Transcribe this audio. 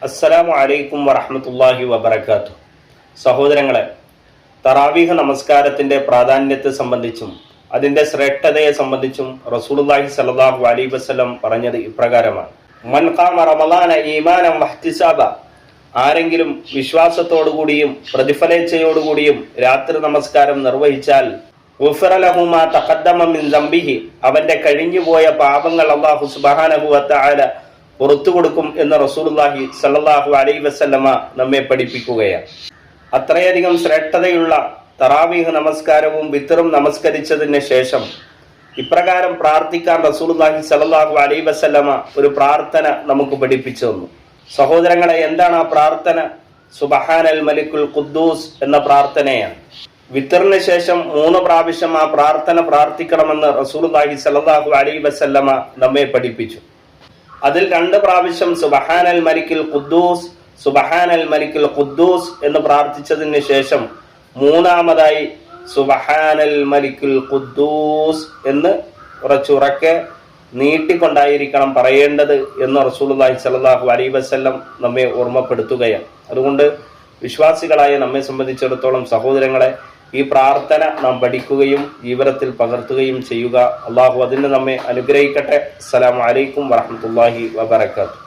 അസ്സലാമു അലൈക്കും വറഹ്മത്തുള്ളാഹി വബറകാതുഹു. സഹോദരങ്ങളെ, തറാവീഹ് നമസ്കാരത്തിന്റെ പ്രാധാന്യത്തെ സംബന്ധിച്ചും അതിന്റെ ശ്രേഷ്ഠതയെ സംബന്ധിച്ചും റസൂലുള്ളാഹി സ്വല്ലല്ലാഹു അലൈഹി വസല്ലം പറഞ്ഞത് ഇപ്രകാരമാണ്: മൻ ഖാമ റമളാന ഈമാനൻ വഹ്തിസാബ, ആരെങ്കിലും വിശ്വാസത്തോടുകൂടിയും പ്രതിഫലേച്ഛയോടുകൂടിയും രാത്രി നമസ്കാരം നിർവഹിച്ചാൽ ഗുഫിറ ലഹു മാ തഖദ്ദമ മിൻ ദംബിഹി, അവന്റെ കഴിഞ്ഞുപോയ പാപങ്ങൾ അല്ലാഹു സുബ്ഹാനഹു വ തആല പുറത്തു കൊടുക്കും എന്ന് റസൂലുള്ളാഹി സ്വല്ലല്ലാഹു അലൈഹി വസല്ലമ നമ്മെ പഠിപ്പിക്കുകയാണ്. അത്രയധികം ശ്രേഷ്ഠതയുള്ള തറാവീഹ് നമസ്കാരവും വിത്തറും നമസ്കരിച്ചതിന് ശേഷം ഇപ്രകാരം പ്രാർത്ഥിക്കാൻ റസൂലുള്ളാഹി സ്വല്ലല്ലാഹു അലൈഹി വസല്ലമ ഒരു പ്രാർത്ഥന നമുക്ക് പഠിപ്പിച്ചു തന്നു. സഹോദരങ്ങളെ, എന്താണ് ആ പ്രാർത്ഥന? സുബ്ഹാനൽ മലിക്കുൽ ഖുദ്ദൂസ് എന്ന പ്രാർത്ഥനയാണ്. വിത്തറിന് ശേഷം 3 പ്രാവശ്യം ആ പ്രാർത്ഥന പ്രാർത്ഥിക്കണമെന്ന് റസൂലുള്ളാഹി സ്വല്ലല്ലാഹു അലൈഹി വസല്ലമ നമ്മെ പഠിപ്പിച്ചു. അതിൽ 2 പ്രാവശ്യം സുബ്ഹാനൽ മലിക്കുൽ ഖുദ്ദൂസ്, സുബ്ഹാനൽ മലിക്കുൽ ഖുദ്ദൂസ് എന്ന് പ്രാർത്ഥിച്ചതിന് ശേഷം 3-മതായി സുബ്ഹാനൽ മലിക്കുൽ ഖുദ്ദൂസ് എന്ന് ഉറക്കെ നീട്ടിക്കൊണ്ടായിരിക്കണം പറയേണ്ടത് എന്ന് റസൂലുള്ളാഹി സ്വല്ലല്ലാഹു അലൈഹി വസല്ലം നമ്മെ ഓർമ്മപ്പെടുത്തുകയാണ്. അതുകൊണ്ട് വിശ്വാസികളായ നമ്മെ സംബന്ധിച്ചിടത്തോളം സഹോദരങ്ങളെ, ഈ പ്രാർത്ഥന നാം പഠിക്കുകയും ജീവിതത്തിൽ പകർത്തുകയും ചെയ്യുക. അള്ളാഹു അതിന് നമ്മെ അനുഗ്രഹിക്കട്ടെ. അസ്സലാമു അലൈക്കും വറഹ്മത്തുള്ളാഹി വബറകാതുഹു.